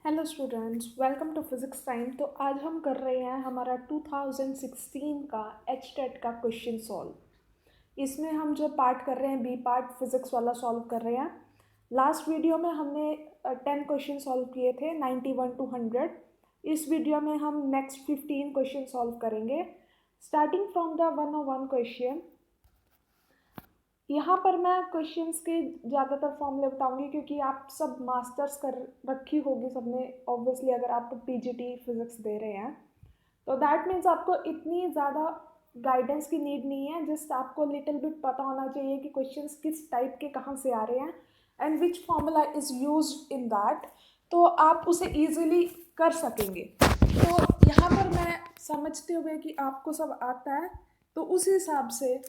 Hello students, welcome to physics time. तो आज हम कर रहे हैं हमारा 2016 का एचटेट का क्वेश्चन सॉल्व। इसमें हम जो पार्ट कर रहे हैं बी पार्ट फिज़िक्स वाला सॉल्व कर रहे हैं। लास्ट वीडियो में हमने 10 क्वेश्चन सॉल्व किए थे 91 टू 100। इस वीडियो में हम नेक्स्ट 15 क्वेश्चन सॉल्व करेंगे स्टार्टिंग फ्रॉम द 101 क्वेश्चन। यहाँ पर मैं क्वेश्चंस के ज़्यादातर फॉर्मूले बताऊंगी क्योंकि आप सब मास्टर्स कर रखी होगी सबने ऑब्वियसली, अगर आप पीजीटी फिजिक्स दे रहे हैं तो दैट मीन्स आपको इतनी ज़्यादा गाइडेंस की नीड नहीं है। जस्ट आपको लिटिल बिट पता होना चाहिए कि क्वेश्चंस किस टाइप के कहाँ से आ रहे हैं and which formula is used in that, तो आप उसे ईजिली कर सकेंगे। तो यहाँ पर मैं समझते हुए कि आपको सब आता है तो उस हिसाब से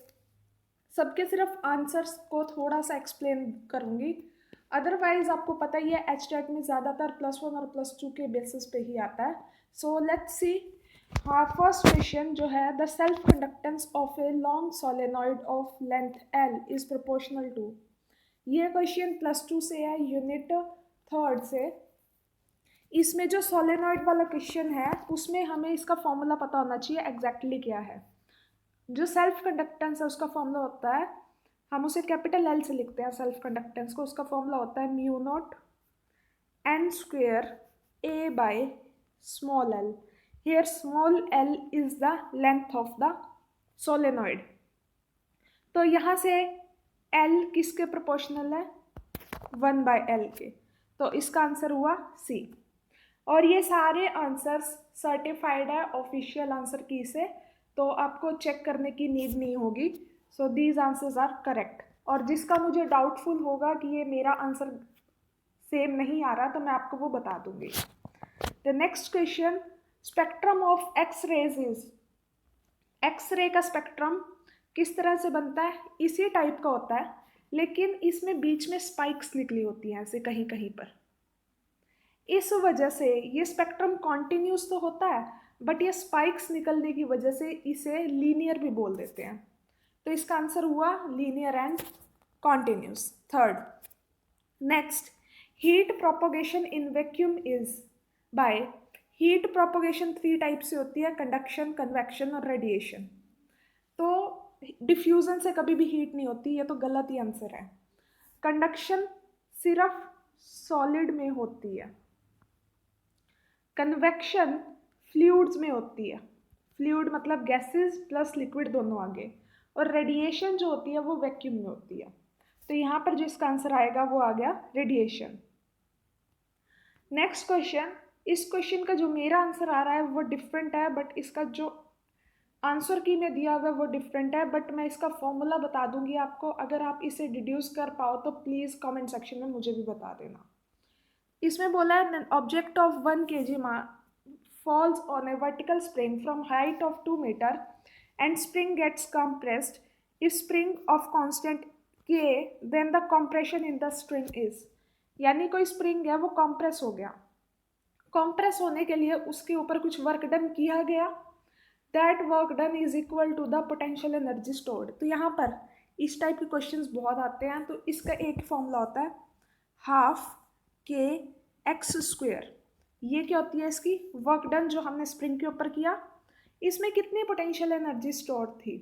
सबके सिर्फ आंसर्स को थोड़ा सा एक्सप्लेन करूँगी। अदरवाइज आपको पता ही है एचटेट में ज़्यादातर +1 और +2 के बेसिस पे ही आता है। So let's see. हाँ, फर्स्ट क्वेश्चन जो है, the self conductance of a long solenoid of length L is proportional to. ये क्वेश्चन +2 से है, यूनिट 3rd से। इसमें जो सोलेनॉइड वाला क्वेश्चन है उसमें हमें इसका फॉर्मूला पता होना चाहिए एग्जैक्टली क्या है। जो सेल्फ कंडक्टेंस है उसका फॉर्मूला होता है, हम उसे कैपिटल एल से लिखते हैं सेल्फ कंडक्टेंस को। उसका फॉर्मूला होता है mu not an square A by small L. Here small L is the length of the solenoid. तो यहाँ से एल किसके प्रोपोर्शनल है? 1/L के। तो इसका आंसर हुआ सी। और ये सारे आंसर्स सर्टिफाइड है ऑफिशियल आंसर की से, तो आपको चेक करने की नीड नहीं होगी। So these answers are correct. और जिसका मुझे डाउटफुल होगा कि ये मेरा आंसर सेम नहीं आ रहा तो मैं आपको वो बता दूंगी। The next question, spectrum of X rays is. X ray का स्पेक्ट्रम किस तरह से बनता है? इसी टाइप का होता है, लेकिन इसमें बीच में स्पाइक्स निकली होती हैं ऐसे कहीं कहीं पर। इस वजह से ये स्पेक्ट्रम कॉन्टिन्यूस तो होता है, बट ये स्पाइक्स निकलने की वजह से इसे लीनियर भी बोल देते हैं। तो इसका आंसर हुआ linear and continuous, 3rd। Next, heat propagation in vacuum is by. Heat propagation 3 type से होती है, कंडक्शन, कन्वेक्शन और रेडिएशन। तो डिफ्यूजन से कभी भी हीट नहीं होती, ये तो गलत ही आंसर है। कंडक्शन सिर्फ सॉलिड में होती है, कन्वेक्शन फ्लूइड्स में होती है। फ्लूइड मतलब गैसेस प्लस लिक्विड दोनों आगे। और रेडिएशन जो होती है वो वैक्यूम में होती है। तो यहाँ पर जो इसका आंसर आएगा वो आ गया रेडिएशन। नेक्स्ट क्वेश्चन, इस क्वेश्चन का जो मेरा आंसर आ रहा है वो डिफरेंट है, बट इसका जो आंसर की में दिया हुआ है वो डिफरेंट है। बट मैं इसका फॉर्मूला बता दूंगी आपको, अगर आप इसे डिड्यूस कर पाओ तो प्लीज़ कमेंट सेक्शन में मुझे भी बता देना। इसमें बोला है object of 1 kg falls on a vertical spring from height of 2 meter and spring gets compressed. If spring of constant k, then the compression in the string is। यानी कोई स्प्रिंग है वो कॉम्प्रेस हो गया। कॉम्प्रेस होने के लिए उसके ऊपर कुछ वर्क डन किया गया, that work done is equal to the potential energy stored. तो यहाँ पर इस टाइप के क्वेश्चंस बहुत आते हैं, तो इसका एक फॉर्मूला होता है हाफ के एक्स स्क्वेयर। ये क्या होती है? इसकी वर्क डन जो हमने स्प्रिंग के ऊपर किया, इसमें कितनी पोटेंशियल एनर्जी स्टोर थी?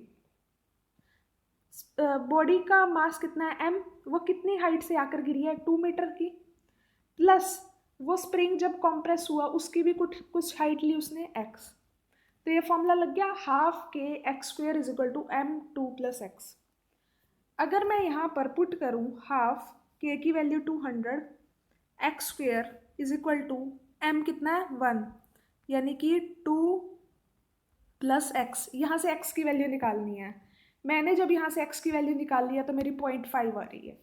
बॉडी का मास कितना है m, वो कितनी हाइट से आकर गिरी है 2 मीटर की, प्लस वो स्प्रिंग जब कॉम्प्रेस हुआ उसकी भी कुछ हाइट ली उसने x। तो ये फॉर्मूला लग गया half k x square is equal to m2 + x। अगर मैं यहाँ पर पुट करूँ हाफ के की value 200, x square is equal to m कितना है 1, यानी कि 2 + x। यहाँ से x की वैल्यू निकालनी है। मैंने जब यहाँ से x की वैल्यू निकाल लिया तो मेरी 0.5 आ रही है,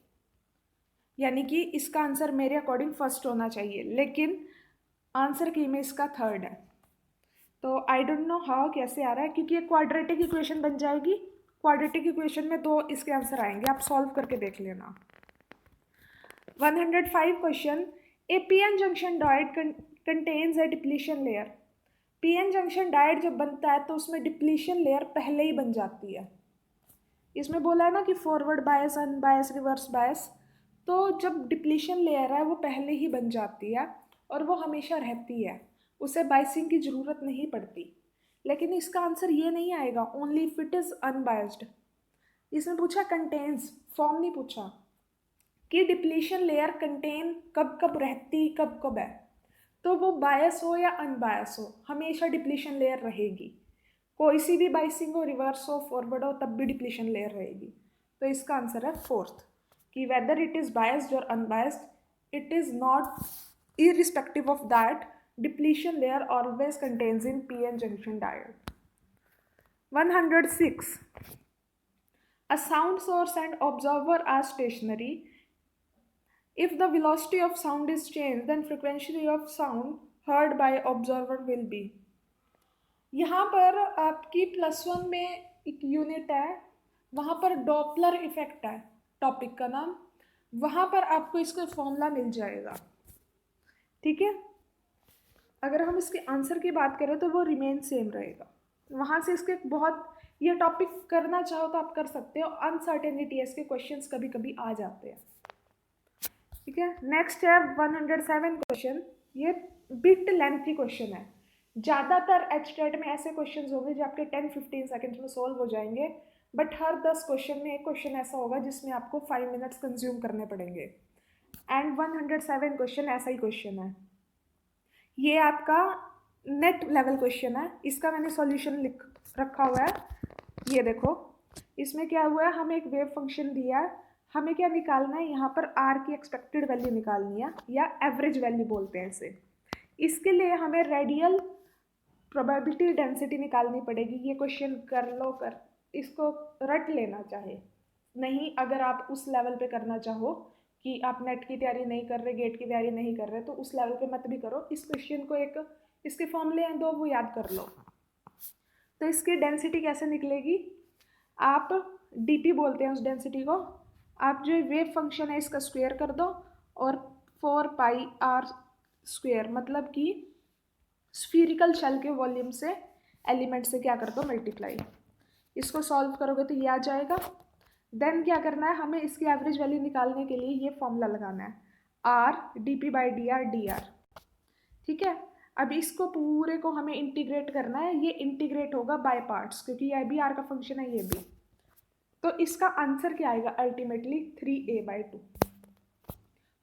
यानी कि इसका आंसर मेरे अकॉर्डिंग फर्स्ट होना चाहिए, लेकिन आंसर की में इसका 3rd है। तो आई डोंट नो हाउ कैसे आ रहा है, क्योंकि ये क्वाड्रेटिक इक्वेशन बन जाएगी। क्वाड्रेटिक इक्वेशन में 2 इसके आंसर आएंगे, आप सॉल्व करके देख लेना। 105 question, a PN junction diode contains a depletion layer. PN junction diode जब बनता है तो उसमें डिप्लीशन लेयर पहले ही बन जाती है। इसमें बोला है ना कि forward bias, unbias, reverse bias. तो जब डिप्लीशन लेयर है वो पहले ही बन जाती है। और वो हमेशा रहती है, उसे बाइसिंग की ज़रूरत नहीं पड़ती। लेकिन इसका आंसर ये नहीं आएगा only if it is unbiased. इसमें पूछा कंटेन्स, फॉर्म नहीं पूछा कि डिप्लीशन लेयर कंटेन कब कब रहती कब कब है। तो वो बायस हो या अनबायस हो, हमेशा डिप्लीशन लेयर रहेगी। कोई सी भी बाइसिंग हो, रिवर्स हो, फॉरवर्ड हो, तब भी डिप्लीशन लेयर रहेगी। तो इसका आंसर है फोर्थ कि वेदर इट इज़ बायस्ड और unbiased, it is not irrespective of that, depletion layer always contains in p-n junction diode. 106. A sound source and observer are stationary. If the velocity of sound is changed, then frequency of sound heard by observer will be. यहाँ पर आपकी +1 में एक unit है, वहाँ पर Doppler effect है topic का नाम, वहाँ पर आपको इसका फॉर्मूला मिल जाएगा। ठीक है, अगर हम इसके आंसर की बात करें तो वो रिमेन सेम रहेगा। वहाँ से इसके बहुत, ये टॉपिक करना चाहो तो आप कर सकते हो, अनसर्टेनिटी इसके क्वेश्चंस कभी कभी आ जाते हैं। ठीक है, नेक्स्ट है 107 क्वेश्चन। ये बिट लेंथी क्वेश्चन है। ज़्यादातर एचटेट में ऐसे क्वेश्चन होंगे जो आपके 10-15 सेकेंड्स में सोल्व हो जाएंगे, बट हर 10 क्वेश्चन में एक क्वेश्चन ऐसा होगा जिसमें आपको 5 मिनट्स कंज्यूम करने पड़ेंगे। एंड 107 क्वेश्चन ऐसा ही क्वेश्चन है। ये आपका नेट लेवल क्वेश्चन है, इसका मैंने सॉल्यूशन लिख रखा हुआ है। ये देखो, इसमें क्या हुआ है, हमें एक वेव फंक्शन दिया है, हमें क्या निकालना है, यहाँ पर आर की एक्सपेक्टेड वैल्यू निकालनी है, या एवरेज वैल्यू बोलते हैं इसे। इसके लिए हमें रेडियल प्रोबेबिलिटी डेंसिटी निकालनी पड़ेगी। ये क्वेश्चन कर लो, कर इसको रट लेना चाहे नहीं, अगर आप उस लेवल पे करना चाहो कि आप नेट की तैयारी नहीं कर रहे, गेट की तैयारी नहीं कर रहे, तो उस लेवल पे मत भी करो। इस क्वेश्चन को एक, इसके फॉर्मूले हैं दो, वो याद कर लो। तो इसकी डेंसिटी कैसे निकलेगी, आप डीपी बोलते हैं उस डेंसिटी को, आप जो वेव फंक्शन है इसका स्क्वायर कर दो और 4πr², मतलब कि स्फीरिकल शेल के वॉल्यूम से एलिमेंट से क्या कर दो, मल्टीप्लाई। इसको सॉल्व करोगे तो ये आ जाएगा। देन क्या करना है, हमें इसकी एवरेज वैल्यू निकालने के लिए ये फॉर्मूला लगाना है, आर dp/dr dr। ठीक है, अब इसको पूरे को हमें इंटीग्रेट करना है। ये इंटीग्रेट होगा बाय पार्ट्स, क्योंकि ये भी आर का फंक्शन है, ये भी। तो इसका आंसर क्या आएगा अल्टीमेटली 3a/2।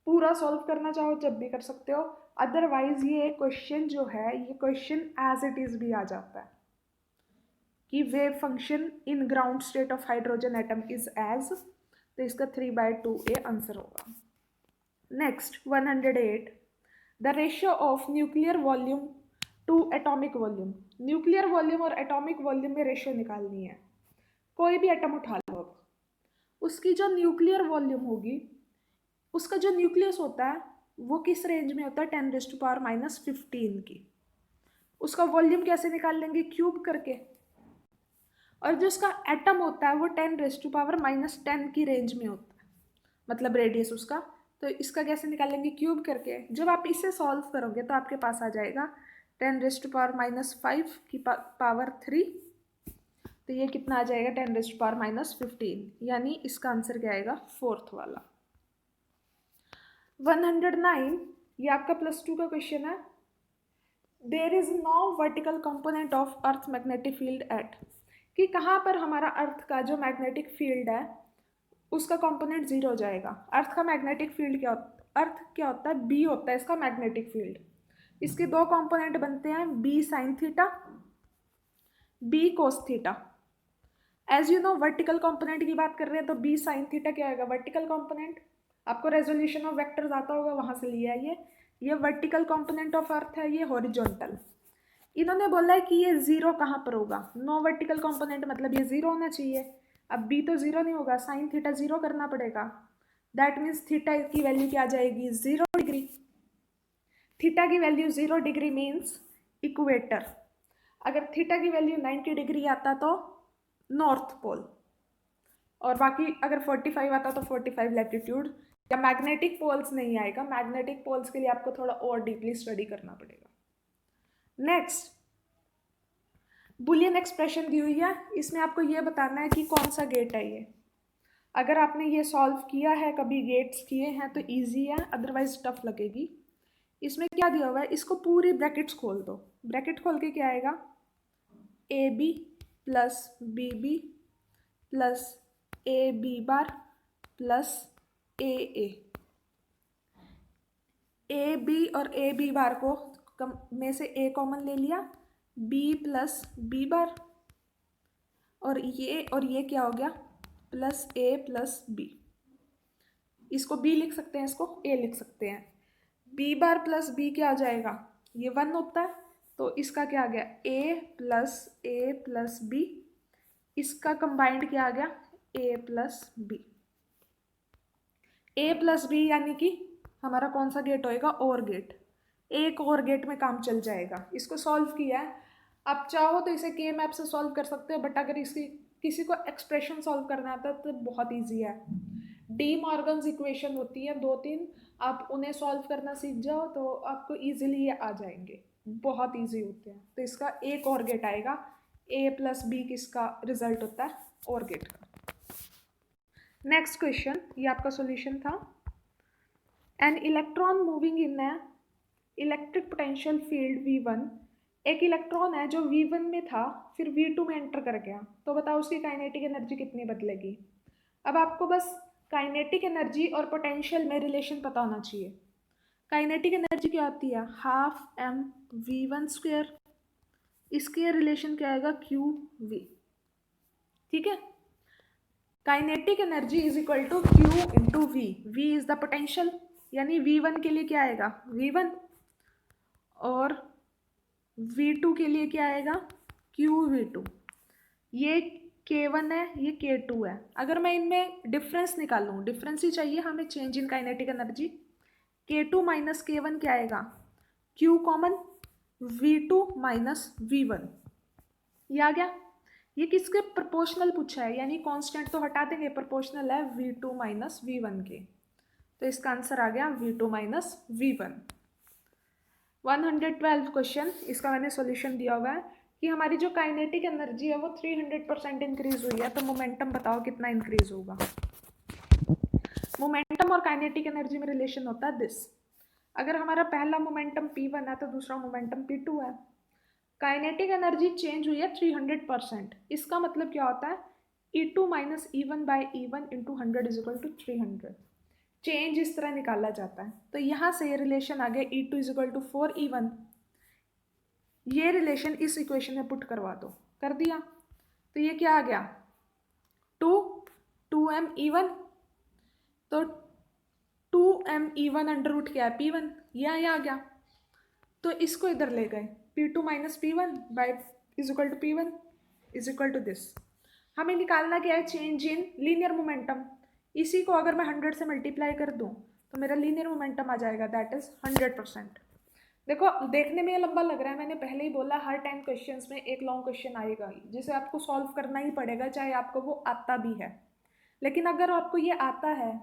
पूरा सॉल्व करना चाहो जब भी कर सकते हो, अदरवाइज ये क्वेश्चन जो है, ये क्वेश्चन एज इट इज भी आ जाता है कि wave function in ground state of hydrogen atom is as, तो इसका 3/2a आंसर होगा। Next 108, the ratio of nuclear volume to atomic volume. Nuclear volume और एटॉमिक वॉल्यूम में रेशियो निकालनी है। कोई भी एटम उठा लो, उसकी जो न्यूक्लियर वॉल्यूम होगी, उसका जो न्यूक्लियस होता है वो किस रेंज में होता है, 10⁻⁻15 की। उसका वॉल्यूम कैसे निकाल लेंगे, क्यूब करके। और जो उसका एटम होता है वो 10⁻⁻10 की रेंज में होता है, मतलब रेडियस उसका। तो इसका कैसे निकालेंगे, क्यूब करके। जब आप इसे सॉल्व करोगे तो आपके पास आ जाएगा 10⁻⁻5 की पावर 3, तो ये कितना आ जाएगा 10⁻⁻15, यानी इसका आंसर क्या आएगा, फोर्थ वाला। 109, ये आपका +2 का क्वेश्चन है। There is no vertical component of earth magnetic field at, कि कहाँ पर हमारा अर्थ का जो मैग्नेटिक फील्ड है उसका कंपोनेंट 0 हो जाएगा। अर्थ का मैग्नेटिक फील्ड क्या होता है, अर्थ क्या होता है, बी होता है इसका मैग्नेटिक फील्ड। इसके दो कंपोनेंट बनते हैं, B sine theta, B cos theta. As you know vertical component की बात कर रहे हैं तो बी साइन थीटा क्या आएगा, वर्टिकल कंपोनेंट। आपको रेजोल्यूशन ऑफ वेक्टर्स आता होगा, वहाँ से लिया है ये वर्टिकल कंपोनेंट ऑफ अर्थ है, ये हॉरिजॉन्टल। इन्होंने बोला है कि ये 0 कहाँ पर होगा, नो वर्टिकल कंपोनेंट, मतलब ये 0 होना चाहिए। अब बी तो 0 नहीं होगा, साइन थीटा 0 करना पड़ेगा। दैट मीन्स थीटा की वैल्यू क्या आ जाएगी, 0 डिग्री। थीटा की वैल्यू 0 डिग्री मीन्स इक्वेटर। अगर थीटा की वैल्यू 90 डिग्री आता तो नॉर्थ पोल, और बाकी अगर 45 आता तो 45 लैटिट्यूड। या मैग्नेटिक पोल्स नहीं आएगा, मैग्नेटिक पोल्स के लिए आपको थोड़ा और डीपली स्टडी करना पड़ेगा। नेक्स्ट बुलियन एक्सप्रेशन दी हुई है, इसमें आपको ये बताना है कि कौन सा गेट है ये। अगर आपने ये सॉल्व किया है, कभी गेट्स किए हैं तो इजी है, अदरवाइज टफ लगेगी। इसमें क्या दिया हुआ है, इसको पूरी ब्रैकेट्स खोल दो। ब्रैकेट खोल के क्या आएगा, A B plus B B plus A B bar plus A B और ए बी बार को में से ए कॉमन ले लिया, बी प्लस बी बार, और ये क्या हो गया, प्लस ए प्लस बी। इसको बी लिख सकते हैं, इसको ए लिख सकते हैं। बी बार प्लस बी क्या आ जाएगा, ये 1 होता है, तो इसका क्या आ गया, ए प्लस बी। इसका कंबाइंड क्या आ गया, ए प्लस बी। ए प्लस बी यानी कि हमारा कौन सा गेट होएगा, और गेट। एक और गेट में काम चल जाएगा। इसको सॉल्व किया है, आप चाहो तो इसे के मैप से सॉल्व कर सकते हो, बट अगर इसकी किसी को एक्सप्रेशन सॉल्व करना आता है तो बहुत ईजी है। डी मॉर्गन्स इक्वेशन होती है 2-3, आप उन्हें सॉल्व करना सीख जाओ तो आपको ईजिली ये आ जाएंगे, बहुत ईजी होते हैं। तो इसका एक और गेट आएगा, ए प्लस बी किसका रिजल्ट होता है, और गेट का। नेक्स्ट क्वेश्चन, ये आपका सॉल्यूशन था। An electron moving in A electric potential field V1, एक इलेक्ट्रॉन है जो V1 में था फिर V2 में एंटर कर गया, तो बताओ उसकी काइनेटिक एनर्जी कितनी बदलेगी। अब आपको बस काइनेटिक एनर्जी और पोटेंशियल में रिलेशन पता होना चाहिए। काइनेटिक एनर्जी क्या होती है, हाफ एम V1 स्क्वायर, इसके रिलेशन क्या आएगा, QV। ठीक है, kinetic energy is equal to Q into V। V is the potential, यानी V1 के लिए क्या आएगा, V1, और V2 के लिए क्या आएगा, QV2। ये K1 है, ये K2 है। अगर मैं इनमें डिफरेंस निकालूँ, डिफरेंस ही चाहिए हमें, change in kinetic energy, K2 minus K1 क्या आएगा, Q common, V2 minus V1, ये आ गया। ये किसके प्रोपोर्शनल पूछा है, यानी कांस्टेंट तो हटा देंगे, प्रोपोर्शनल है V2 माइनस V1 के, तो इसका आंसर आ गया V2 माइनस V1। 112 क्वेश्चन, इसका मैंने सॉल्यूशन दिया हुआ है कि हमारी जो काइनेटिक एनर्जी है वो 300% इंक्रीज हुई है, तो मोमेंटम बताओ कितना इंक्रीज होगा। मोमेंटम और काइनेटिक एनर्जी में रिलेशन होता है दिस। अगर हमारा पहला मोमेंटम P1 है तो दूसरा मोमेंटम P2 है। काइनेटिक एनर्जी चेंज हुई है 300%, इसका मतलब क्या होता है, E2 minus E1 by E1 into 100 is equal to 300। Change इस तरह निकाला जाता है, तो यहाँ से ये रिलेशन आ गया E2 is equal to 4E1। ये रिलेशन इस इक्वेशन में पुट करवा दो, कर दिया, तो ये क्या आ गया, 2m E1, तो 2m E1 अंडर रूट क्या है, P1, ये आ गया। तो इसको इधर ले गए, P2 minus P1 by is equal to P1 is equal to this. हमें निकालना क्या है, चेंज इन लीनियर मोमेंटम। इसी को अगर मैं 100 से मल्टीप्लाई कर दूं तो मेरा लीनियर मोमेंटम आ जाएगा, दैट इज 100%। देखो देखने में ये लंबा लग रहा है, मैंने पहले ही बोला हर 10 क्वेश्चंस में एक लॉन्ग क्वेश्चन आएगा जिसे आपको सॉल्व करना ही पड़ेगा, चाहे आपको वो आता भी है। लेकिन अगर आपको ये आता है,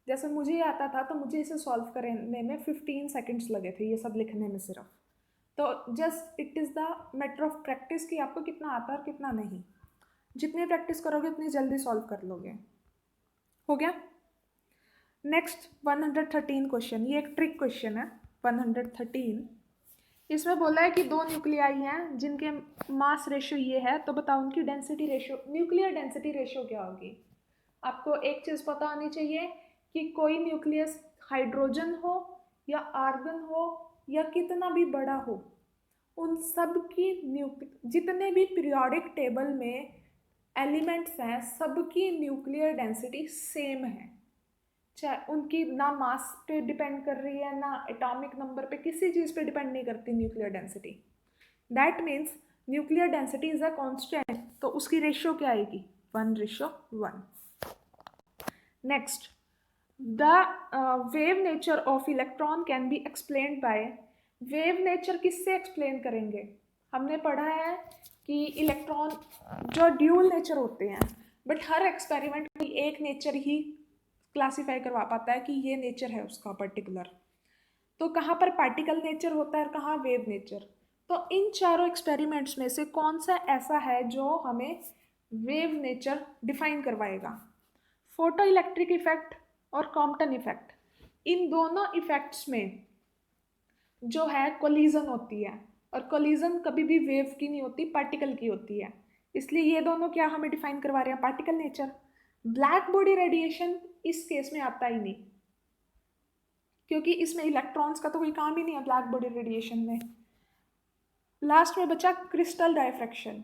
जैसे मुझे ये आता था, तो मुझे इसे सॉल्व करने में 15 सेकेंड्स लगे थे, ये सब लिखने में सिर्फ। तो just it is the matter of practice कि आपको कितना आता है और कितना नहीं। जितनी प्रैक्टिस करोगे उतनी जल्दी सॉल्व कर लोगे। हो गया। नेक्स्ट 113 क्वेश्चन, ये एक ट्रिक क्वेश्चन है। 113, इसमें बोला है कि 2 न्यूक्लियाई हैं जिनके मास रेशियो ये है, तो बताओ उनकी density ratio, nuclear density ratio क्या होगी। आपको एक चीज़ पता होनी चाहिए कि कोई न्यूक्लियस हाइड्रोजन हो या आर्गन हो या कितना भी बड़ा हो, उन सब की जितने भी पीरियोडिक टेबल में एलिमेंट्स हैं, सबकी न्यूक्लियर डेंसिटी सेम है। चाहे उनकी ना मास पे डिपेंड कर रही है, ना एटॉमिक नंबर पे, किसी चीज़ पे डिपेंड नहीं करती nuclear density. That means nuclear density is a constant, तो उसकी रेशियो क्या आएगी, 1:1। Next, the wave nature of electron can be explained bye, wave nature किससे एक्सप्लेन करेंगे। हमने पढ़ा है कि इलेक्ट्रॉन जो ड्यूल नेचर होते हैं, बट हर एक्सपेरिमेंट में एक नेचर ही क्लासीफाई करवा पाता है कि ये नेचर है उसका पर्टिकुलर। तो कहाँ पर पार्टिकल नेचर होता है और कहाँ वेव नेचर। तो इन चारों एक्सपेरिमेंट्स में से कौन सा ऐसा है जो हमें वेव नेचर डिफाइन करवाएगा। फोटो इलेक्ट्रिक इफेक्ट और कॉम्पटन इफेक्ट, इन दोनों इफेक्ट्स में जो है कोलिजन होती है, और कोलिजन कभी भी वेव की नहीं होती, पार्टिकल की होती है। इसलिए ये दोनों क्या हमें डिफाइन करवा रहे हैं, particle nature. Black body radiation इस केस में आता ही नहीं, क्योंकि इसमें इलेक्ट्रॉन्स का तो कोई काम ही नहीं है ब्लैक बॉडी रेडिएशन में। लास्ट में बचा क्रिस्टल डायफ्रैक्शन।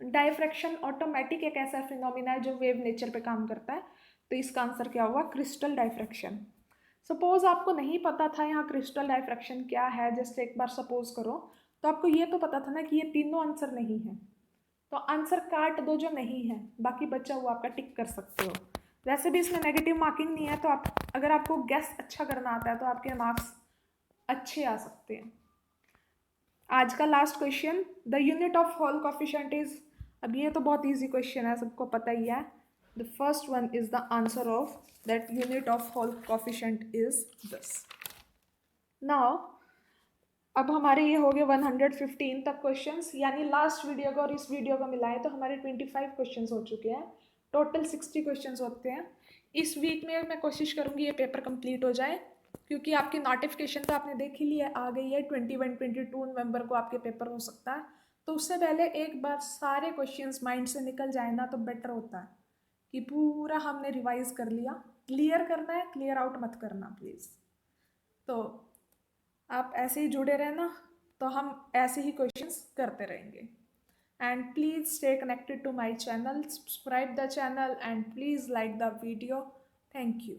डायफ्रैक्शन ऑटोमेटिक एक ऐसा फिनोमिना है जो वेव नेचर पे काम करता है, तो इसका आंसर क्या हुआ, क्रिस्टल डायफ्रैक्शन। सपोज आपको नहीं पता था यहाँ क्रिस्टल डायफ्रैक्शन क्या है, जस्ट एक बार सपोज करो, तो आपको ये तो पता था ना कि ये तीनों आंसर नहीं है, तो आंसर काट दो जो नहीं है, बाकी बचा हुआ आपका टिक कर सकते हो। वैसे भी इसमें नेगेटिव मार्किंग नहीं है, तो आप अगर आपको गेस अच्छा करना आता है तो आपके मार्क्स अच्छे आ सकते हैं। आज का last question, the unit of hall coefficient is, अब ये तो बहुत इजी क्वेश्चन है, सबको पता ही है। The first one is the answer of that unit of hall coefficient is this. Now अब हमारे ये हो गए 115 तक क्वेश्चंस, यानी लास्ट वीडियो का और इस वीडियो का मिलाएं तो हमारे 25 क्वेश्चंस हो चुके हैं। टोटल 60 क्वेश्चंस होते हैं। इस वीक में मैं कोशिश करूँगी ये पेपर कंप्लीट हो जाए, क्योंकि आपकी नोटिफिकेशन तो आपने देख ही लिया, आ गई है 21-22 नवंबर को आपके पेपर हो सकता है। तो उससे पहले एक बार सारे क्वेश्चंस माइंड से निकल जाए ना तो बेटर होता है, कि पूरा हमने रिवाइज कर लिया। क्लियर करना है, क्लियर आउट मत करना प्लीज़। तो आप ऐसे ही जुड़े रहना, तो हम ऐसे ही क्वेश्चंस करते रहेंगे। And please stay connected to my channel, subscribe the channel and please like the video. Thank you.